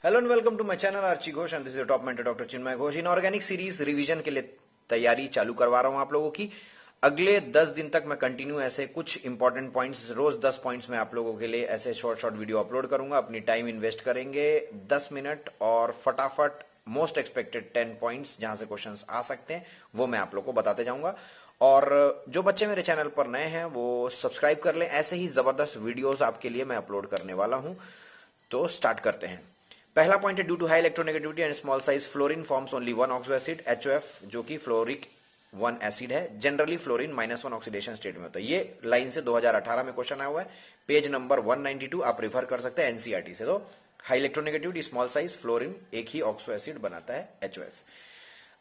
Hello and welcome to my channel Archi Ghosh and this is top mentor doctor Chinmay Ghosh. Inorganic series revision के लिए तैयारी चालू करवा रहा हूं आप लोगों की। अगले 10 दिन तक मैं कंटिन्यू ऐसे कुछ इंपॉर्टेंट पॉइंट्स रोज 10 पॉइंट्स में आप लोगों के लिए ऐसे शॉर्ट शॉर्ट वीडियो अपलोड करूंगा। अपनी टाइम इन्वेस्ट करेंगे 10 मिनट और फटाफट मोस्ट एक्सपेक्टेड 10 पॉइंट्स जहां से क्वेश्चंस आ सकते हैं वो मैं आप लोगों को बताते जाऊंगा। और जो बच्चे मेरे चैनल पर नए हैं वो सब्सक्राइब कर लें, ऐसे ही जबरदस्त वीडियोस आपके लिए मैं अपलोड करने वाला हूं। तो स्टार्ट करते हैं। पहला पॉइंट है due to high electronegativity and small size fluorine forms only one oxo acid HOF, जो कि फ्लोरिक 1 एसिड है। जनरली फ्लोरीन -1 ऑक्सीडेशन स्टेट में होता है। ये लाइन से 2018 में क्वेश्चन आया हुआ है, पेज नंबर 192 आप रिफर कर सकते हैं एनसीईआरटी से। तो high electronegativity small size fluorine एक ही ऑक्सो एसिड बनाता है HOF।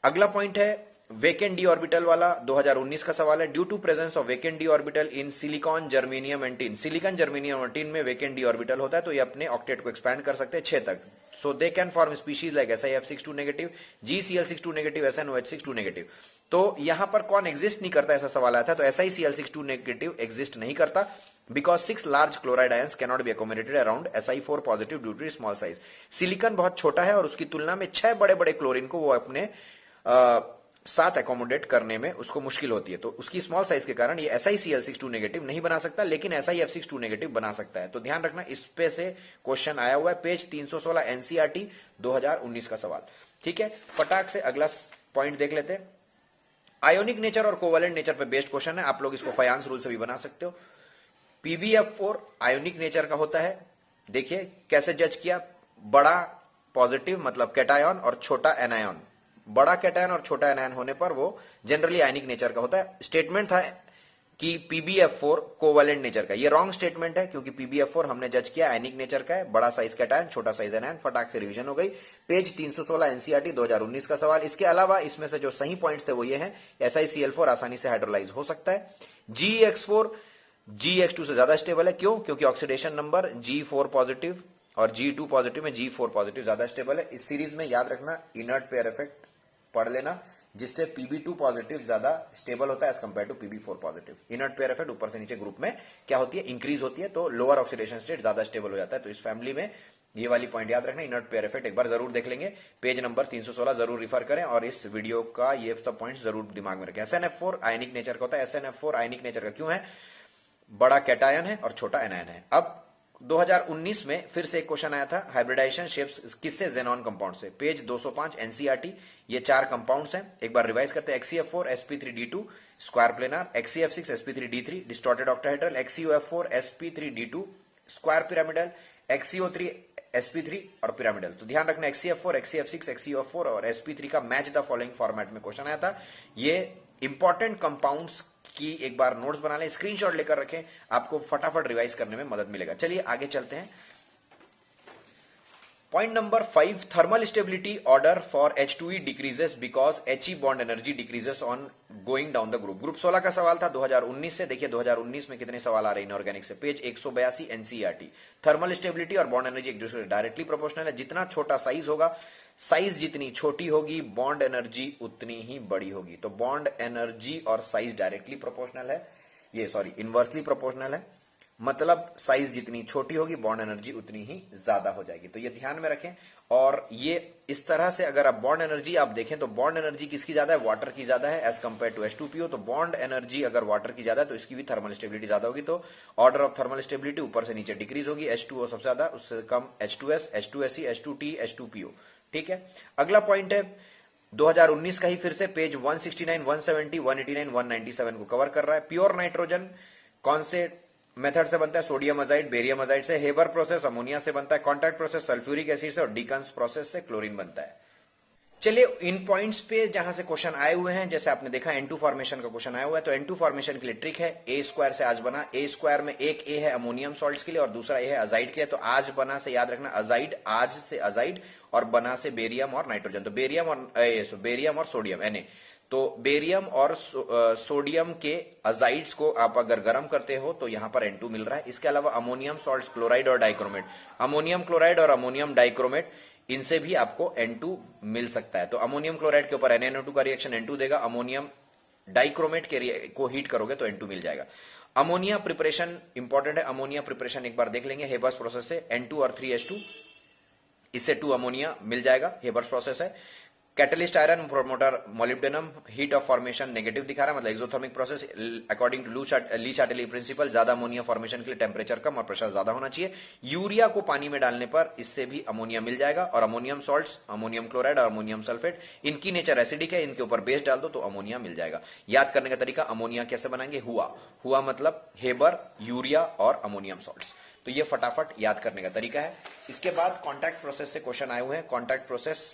अगला पॉइंट है वेकेंट डी ऑर्बिटल वाला, 2019 का सवाल है। Due to presence of vacant D orbital in silicon germanium and tin, silicon germanium और टिन में वेकेंट डी ऑर्बिटल होता है तो ये अपने ऑक्टेट को एक्सपैंड कर सकते हैं 6 तक। So they can form species like SiF62 negative, GCl62 negative, SnOH62 negative. तो यहां पर कौन एग्जिस्ट नहीं करता, ऐसा सवाल आया था। तो SiCl62 नेगेटिव एग्जिस्ट नहीं करता because 6 large chloride ions cannot be accommodated around Si4 positive due to small size. Silicon बहुत छोटा है और उसकी तुलना में 6 बड़े बड़े क्लोरीन को वो अपने साथ एकोमोडेट करने में उसको मुश्किल होती है। तो उसकी स्मॉल साइज के कारण ये SiCl62 नेगेटिव नहीं बना सकता, लेकिन SiF62 नेगेटिव बना सकता है। तो ध्यान रखना, इस पे से क्वेश्चन आया हुआ है, पेज 316 एनसीईआरटी 2019 का सवाल। ठीक है, फटाक से अगला पॉइंट देख लेते हैं। आयोनिक नेचर और कोवेलेंट नेचर पे बेस्ड क्वेश्चन है, आप लोग इसको फायांस रूल से भी बना सकते हो। PbF4 आयोनिक नेचर का होता है। देखिए कैसे जज किया, बड़ा पॉजिटिव मतलब कैटायन और छोटा एनायन। बड़ा कैटायन और छोटा एनायन होने पर वो जनरली आयनिक नेचर का होता है। स्टेटमेंट था कि PbF4 कोवेलेंट नेचर का, ये रॉन्ग स्टेटमेंट है क्योंकि PbF4 हमने जज किया आयनिक नेचर का है, बड़ा साइज कैटायन छोटा साइज एनायन। फटाक से रिवीजन हो गई। पेज 316 एनसीईआरटी 2019 का सवाल। इसके अलावा इसमें से जो सही पॉइंट्स थे वो ये हैं, SiCl4 आसानी से हाइड्रोलाइज हो सकता है। GX4 GX2 से ज्यादा स्टेबल है। क्यों? क्योंकि ऑक्सीडेशन नंबर G4 पॉजिटिव और G2 पॉजिटिव में G4 पॉजिटिव ज्यादा स्टेबल है। इस सीरीज में याद रखना इनर्ट पेयर इफेक्ट पढ़ लेना, जिससे Pb2 पॉजिटिव ज्यादा स्टेबल होता है as compare to Pb4 positive. Inert pair effect ऊपर से नीचे ग्रुप में क्या होती है, इंक्रीज होती है, तो लोअर ऑक्सीडेशन स्टेट ज्यादा स्टेबल हो जाता है। तो इस फैमिली में ये वाली पॉइंट याद रखना। इनर्ट पेयर इफेक्ट एक बार जरूर देख लेंगे, पेज नंबर 316 जरूर रिफर करें और इस वीडियो का ये सब पॉइंट जरूर दिमाग में रखें। SnF4 आयनिक नेचर का होता है। SnF4 आयनिक नेचर का क्यों है? बड़ा कैटायन है और छोटा एनायन है। अब 2019 में फिर से एक क्वेश्चन आया था, हाइब्रिडाइजेशन शेप्स किससे? जेनॉन कंपाउंड से। Page 205 NCERT. ये 4 कंपाउंड्स हैं, एक बार रिवाइज करते हैं। XeF4 sp3d2 square planar, XeF6 sp3d3 distorted octahedral, XeOF4 sp3d2 square pyramidal, XeO3 sp3 और पिरामिडल। तो ध्यान रखना, XeF4 XeF6 XeOF4 और sp3 का मैच द फॉलोइंग फॉर्मेट में क्वेश्चन आया था। ये इंपॉर्टेंट कंपाउंड्स की एक बार नोट्स बना लें, स्क्रीनशॉट लेकर रखें, आपको फटाफट रिवाइज करने में मदद मिलेगा। चलिए आगे चलते हैं। Point number 5, thermal stability order for H2E decreases because He bond energy decreases on going down the group. Group 16 का सवाल था 2019 से। देखिए 2019 में कितने सवाल आ रहे हैं इनऑर्गेनिक से, पेज 182 एनसीईआरटी। थर्मल स्टेबिलिटी और बॉन्ड एनर्जी एक दूसरे से डायरेक्टली प्रोपोर्शनल है। जितना छोटा साइज होगा, साइज जितनी छोटी होगी, बॉन्ड एनर्जी उतनी ही बड़ी होगी। तो बॉन्ड एनर्जी और साइज डायरेक्टली प्रोपोर्शनल है, ये सॉरी इनवर्सली प्रोपोर्शनल है, मतलब साइज जितनी छोटी होगी बॉन्ड एनर्जी उतनी ही ज्यादा हो जाएगी। तो ये ध्यान में रखें। और ये इस तरह से अगर आप बॉन्ड एनर्जी आप देखें तो बॉन्ड एनर्जी किसकी ज्यादा है? वाटर की ज्यादा है एज कंपेयर टू H2PO। तो बॉन्ड एनर्जी अगर वाटर की ज्यादा है तो इसकी भी थर्मल स्टेबिलिटी ज्यादा होगी। तो ऑर्डर ऑफ थर्मल स्टेबिलिटी ऊपर से नीचे डिक्रीज होगी। H2O सबसे ज्यादा, उससे कम H2S, H2SE, H2T, H2PO। ठीक है, अगला पॉइंट है 2019 का ही, फिर से पेज 169 170 189 197 को कवर कर रहा है। प्योर नाइट्रोजन कौन से मेथड से बनता है? सोडियम अजाइड बेरियम अजाइड से। हेबर प्रोसेस अमोनिया से बनता है। कॉन्टैक्ट प्रोसेस सल्फ्यूरिक एसिड से और डीकंस प्रोसेस से क्लोरीन बनता है। चलिए इन पॉइंट्स पे जहां से क्वेश्चन आए हुए हैं, जैसे आपने देखा N2 फॉर्मेशन का क्वेश्चन आया हुआ है, तो N2 फॉर्मेशन के लिए ट्रिक है, A स्क्वायर से आज बना। A स्क्वायर में एक A है अमोनियम सॉल्ट्स के लिए और दूसरा A है अजाइड के लिए। तो आज बना से याद रखना, अजाइड आज से अजाइड और बना से बेरियम और नाइट्रोजन। तो बेरियम और सोडियम Na। तो बेरियम और सोडियम के अजाइड्स को आप अगर गर्म करते हो तो यहां पर N2 मिल रहा है। इसके अलावा अमोनियम सॉल्ट्स क्लोराइड और डाइक्रोमेट, अमोनियम क्लोराइड और अमोनियम डाइक्रोमेट, इनसे भी आपको N2 मिल सकता है। तो अमोनियम क्लोराइड के ऊपर NaNO2 का रिएक्शन N2 देगा, अमोनियम डाइक्रोमेट के को हीट करोगे तो N2 मिल जाएगा। अमोनिया प्रिपरेशन इंपॉर्टेंट है, अमोनिया प्रिपरेशन एक बार देख लेंगे हेबर्स प्रोसेस से। N2 और 3H2 इससे 2 अमोनिया मिल जाएगा, हेबर्स प्रोसेस है। Catalyst iron promoter molybdenum, heat of formation negative दिखा रहा है, मतलब exothermic process according to Le Chatelier principle, ज्यादा अमोनिया फॉर्मेशन के लिए टेम्परेचर कम और प्रेशर ज्यादा होना चाहिए। यूरिया को पानी में डालने पर इससे भी अमोनिया मिल जाएगा। और अमोनियम सॉल्ट्स, अमोनियम क्लोराइड और अमोनियम सल्फेट, इनकी नेचर एसिडिक है, इनके ऊपर बेस डाल दो तो अमोनिया मिल जाएगा। याद करने का तरीका, अमोनिया कैसे बनाएंगे, हुआ मतलब हेबर, यूरिया और अमोनियम सॉल्ट्स। तो ये फटाफट याद करने का तरीका है। इसके बाद कॉन्टैक्ट प्रोसेस से क्वेश्चन आए हुए हैं। कॉन्टैक्ट प्रोसेस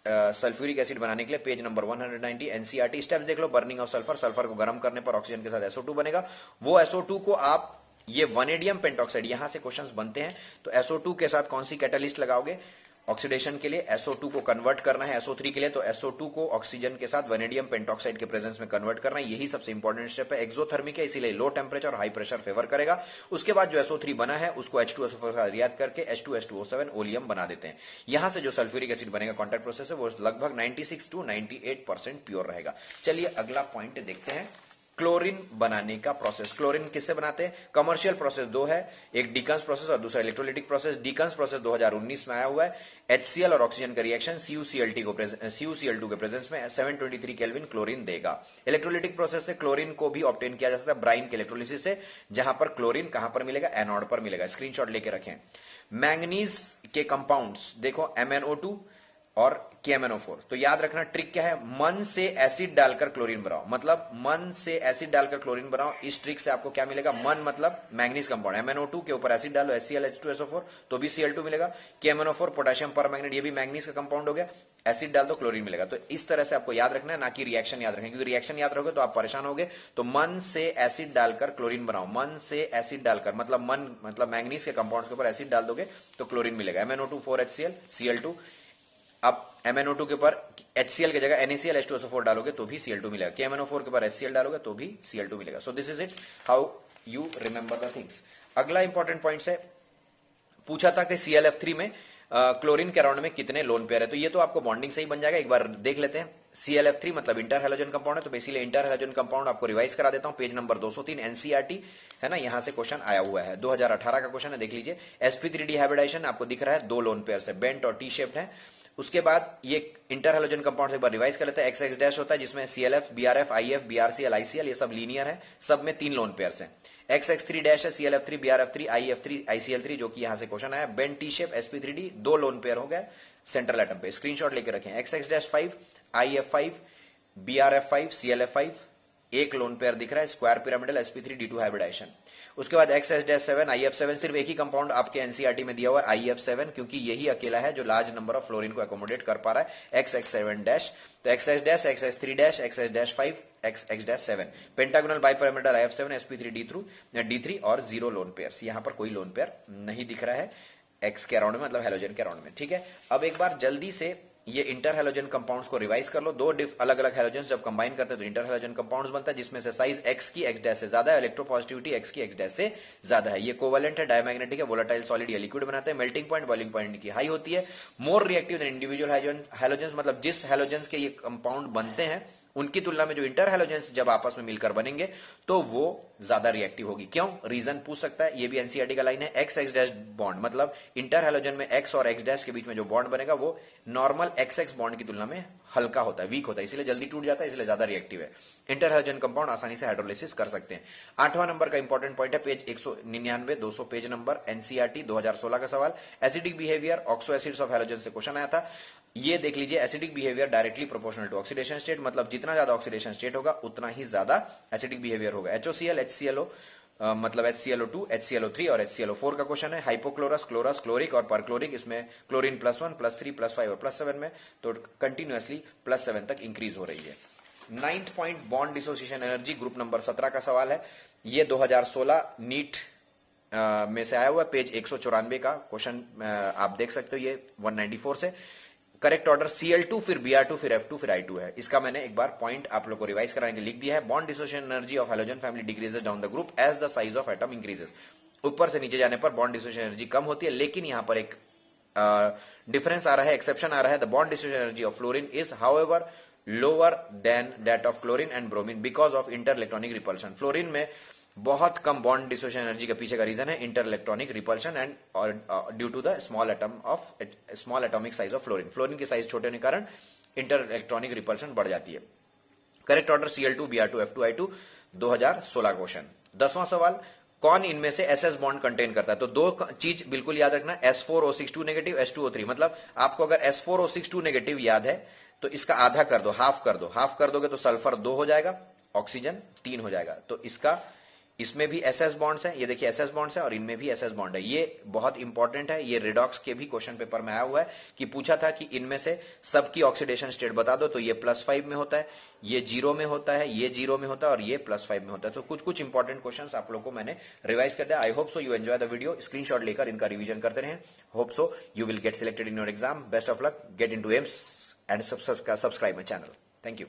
सल्फ्यूरिक एसिड बनाने के लिए पेज नंबर 190 एनसीईआरटी। स्टेप्स देख लो, बर्निंग ऑफ सल्फर, सल्फर को गर्म करने पर ऑक्सीजन के साथ SO2 बनेगा। वो SO2 को आप, ये वनेडियम पेंटॉक्साइड, यहां से क्वेश्चंस बनते हैं, तो SO2 के साथ कौन सी कैटालिस्ट लगाओगे ऑक्सीडेशन के लिए, SO2 को कन्वर्ट करना है SO3 के लिए, तो SO2 को ऑक्सीजन के साथ वनेडियम पेंटॉक्साइड के प्रेजेंस में कन्वर्ट करना है। यही सबसे इंपॉर्टेंट स्टेप है। एक्सोथर्मिक है, इसीलिए लो टेंपरेचर और हाई प्रेशर फेवर करेगा। उसके बाद जो SO3 बना है उसको H2SO4 के साथ रिएक्ट करके H2S2O7 ओलियम बना देते हैं। यहां से जो सल्फ्यूरिक एसिड बनेगा कॉन्टैक्ट प्रोसेस है वो लगभग 96 to 98% प्योर रहेगा। चलिए अगला पॉइंट देखते हैं, क्लोरीन बनाने का प्रोसेस। क्लोरीन किससे बनाते हैं? कमर्शियल प्रोसेस दो है, एक डीकंस प्रोसेस और दूसरा इलेक्ट्रोलिटिक प्रोसेस। डीकंस प्रोसेस 2019 में आया हुआ है। HCl और ऑक्सीजन का रिएक्शन CuCl2 के प्रेजेंस में 723 केल्विन क्लोरीन देगा। इलेक्ट्रोलिटिक प्रोसेस से क्लोरीन को भी ऑब्टेन किया जा सकता है ब्राइन के इलेक्ट्रोलिसिस से, जहां पर क्लोरीन कहां पर मिलेगा, एनोड पर मिलेगा। स्क्रीनशॉट लेके रखें। मैंगनीज के कंपाउंड्स देखो, MnO2 और KMnO4। तो याद रखना ट्रिक क्या है, मन से एसिड डालकर क्लोरीन बनाओ, मतलब मन से एसिड डालकर क्लोरीन बनाओ। इस ट्रिक से आपको क्या मिलेगा, मन मतलब मैंगनीज कंपाउंड, MnO2 के ऊपर एसिड डालो HCl H2SO4 तो भी Cl2 मिलेगा। KMnO4 पोटेशियम परमैंगनेट, ये भी मैंगनीज का कंपाउंड हो गया, एसिड डाल दो क्लोरीन मिलेगा। तो इस तरह से आपको याद रखना है, ना कि रिएक्शन याद रखें, क्योंकि रिएक्शन याद रखोगे तो आप परेशान होगे। तो मन से एसिड डालकर क्लोरीन बनाओ, मन से एसिड डालकर मतलब मन मतलब मैंगनीज के कंपाउंड के ऊपर एसिड डाल दोगे तो क्लोरीन मिलेगा। MnO2 4HCl Cl2। अब MnO2 के ऊपर HCl की जगह NaCl H2SO4 डालोगे तो भी Cl2 मिलेगा। KMnO4 के ऊपर HCl डालोगे तो भी Cl2 मिलेगा। So this is it, how you remember the things. अगला इंपॉर्टेंट पॉइंट है, पूछा था कि ClF3 में क्लोरीन के अराउंड में कितने लोन पेयर है, तो ये तो आपको बॉन्डिंग से ही बन जाएगा। एक बार देख लेते हैं। ClF3 मतलब इंटर हैलोजन कंपाउंड है, तो बेसिकली इंटर हैलोजन कंपाउंड आपको रिवाइज करा देता हूं। पेज नंबर 203 एनसीईआरटी है ना, यहां से क्वेश्चन आया हुआ है, 2018 का क्वेश्चन है, देख लीजिए। sp3 डिहाइब्रिडाइजेशन आपको दिख रहा है, 2 लोन पेयर है, बेंट और टी शेप्ड है। उसके बाद ये इंटर हैलोजन कंपाउंड से एक बार रिवाइज कर लेते हैं। XX डैश होता है जिसमें ClF, BRF, IF, BRCl, ICl ये सब लीनियर है, सब में 3 लोन पेयर्स हैं। XX3 डैश है, ClF3, BRF3, IF3, ICl3, जो कि यहां से क्वेश्चन आया। Ben T shape sp3d 2 lone pair हो गए सेंट्रल एटम पे। स्क्रीनशॉट लेके रखें। XX-5, IF5, BRF5, ClF5, एक लोन पेयर दिख रहा है, स्क्वायर पिरामिडल sp3d2 हाइब्रिडाइजेशन। उसके बाद XS-7, IF7, सिर्फ एक ही कंपाउंड आपके एनसीईआरटी में दिया हुआ है IF7, क्योंकि यही अकेला है जो लार्ज नंबर ऑफ फ्लोरीन को एकोमोडेट कर पा रहा है। XX7 डैश, तो XX, XX3 dash, XX-5, XX-7, pentagonal bipyramidal IF7, sp3d3 और 0 लोन पेयर्स। यहां पर कोई लोन पेयर नहीं दिख रहा है एक्स के अराउंड में, मतलब हैलोजन के अराउंड में। ठीक है, अब एक बार जल्दी से ये इंटर हैलोजन कंपाउंड्स को रिवाइज कर लो। 2 अलग अलग हैलोजन जब कंबाइन करते हैं तो इंटर हैलोजन कंपाउंड्स बनता है, जिसमें से साइज x की x डैश से ज्यादा है, इलेक्ट्रोपॉजिटिविटी x की x डैश से ज्यादा है। ये कोवेलेंट है, डायमैग्नेटिक है, वोलेटाइल सॉलिड या लिक्विड बनाते हैं। मेल्टिंग पॉइंट, बॉइलिंग पॉइंट की हाई होती है। More reactive than individual halogen, मतलब जिस हैलोजन के ये कंपाउंड बनते हैं उनकी तुलना में जो इंटर हैलोजेंस जब आपस में मिलकर बनेंगे तो वो ज्यादा रिएक्टिव होगी। क्यों, रीजन पूछ सकता है, ये भी एनसीईआरटी का लाइन है। एक्स डैश बॉन्ड मतलब इंटर हैलोजन में एक्स और एक्स डैश के बीच में जो बॉन्ड बनेगा वो नॉर्मल एक्स बॉन्ड की तुलना में हल्का होता है, वीक होता है, इसलिए जल्दी टूट जाता है, इसलिए ज्यादा रिएक्टिव है। इंटर हैलोजन कंपाउंड आसानी से हाइड्रोलिसिस कर सकते हैं। 8वां नंबर का इंपॉर्टेंट पॉइंट है, पेज 199 200 पेज नंबर एनसीईआरटी 2016 का सवाल। Acidic behaviour oxo acids of halogen से क्वेश्चन आया था। ये देख लीजिए, acidic behaviour directly proportional to oxidation state, मतलब जितना ज्यादा ऑक्सीडेशन स्टेट होगा उतना ही ज्यादा एसिडिक बिहेवियर होगा। HOCl, HClO मतलब HClO2, HClO3 और HClO4 का क्वेश्चन है। हाइपोक्लोरस, क्लोरस, क्लोरिक और परक्लोरिक, इसमें क्लोरीन +1, +3, +5 और +7 में, तो कंटिन्यूअसली +7 तक इंक्रीज हो रही है। 9th point, bond dissociation energy, group number 17 का सवाल है। ये 2016 नीट में से आया हुआ, पेज 194 का क्वेश्चन आप देख सकते हो, ये 194 से। करेक्ट ऑर्डर Cl2 फिर Br2 फिर F2 फिर I2 है। इसका मैंने एक बार पॉइंट आप लोग को रिवाइज कराने के लिख दिया है। Bond dissociation energy of halogen family decreases down the group as the size of atom increases. ऊपर से नीचे जाने पर बॉन्ड डिसोसिएशन एनर्जी कम होती है, लेकिन यहां पर एक डिफरेंस आ रहा है, एक्सेप्शन आ रहा है। The bond dissociation energy of fluorine is however lower than that of chlorine and bromine because of inter electronic repulsion. Fluorine में बहुत कम बॉन्ड डिसोसिएशन एनर्जी के पीछे का रीजन है इंटर इलेक्ट्रॉनिक रिपल्शन एंड और due to the small atomic size of fluorine. Fluorine की size छोटे होने के कारण इंटर इलेक्ट्रॉनिक रिपल्शन बढ़ जाती है। Correct order Cl2 Br2 F2I2 2016 question. 10वां सवाल, कौन इनमें से एसएस बॉन्ड कंटेन करता है? तो दो चीज बिल्कुल याद रखना, S4O62 नेगेटिव, H2O3। मतलब आपको अगर S4O62 नेगेटिव याद है तो इसका आधा कर दो, हाफ कर दो। हाफ कर दोगे तो सल्फर 2 हो जाएगा, ऑक्सीजन 3 हो जाएगा। तो इसमें भी एसएस बॉन्ड्स हैं, ये देखिए एसएस बॉन्ड्स है और इनमें भी एसएस बॉन्ड है। ये बहुत इंपॉर्टेंट है, ये रिडॉक्स के भी क्वेश्चन पेपर में आया हुआ है कि पूछा था कि इनमें से सबकी ऑक्सीडेशन स्टेट बता दो। तो ये +5 में होता है, ये 0 में होता है, ये 0 में होता है और ये +5 में होता है। तो कुछ कुछ इंपॉर्टेंट क्वेश्चन आप लोग को मैंने रिवाइज कर दिया। I hope so you enjoy the video. Screenshot लेकर इनका रिवीजन करते रहे। Hope so you will get selected in your exam. Best of luck, get into AIIMS and subscribe my channel. Thank you.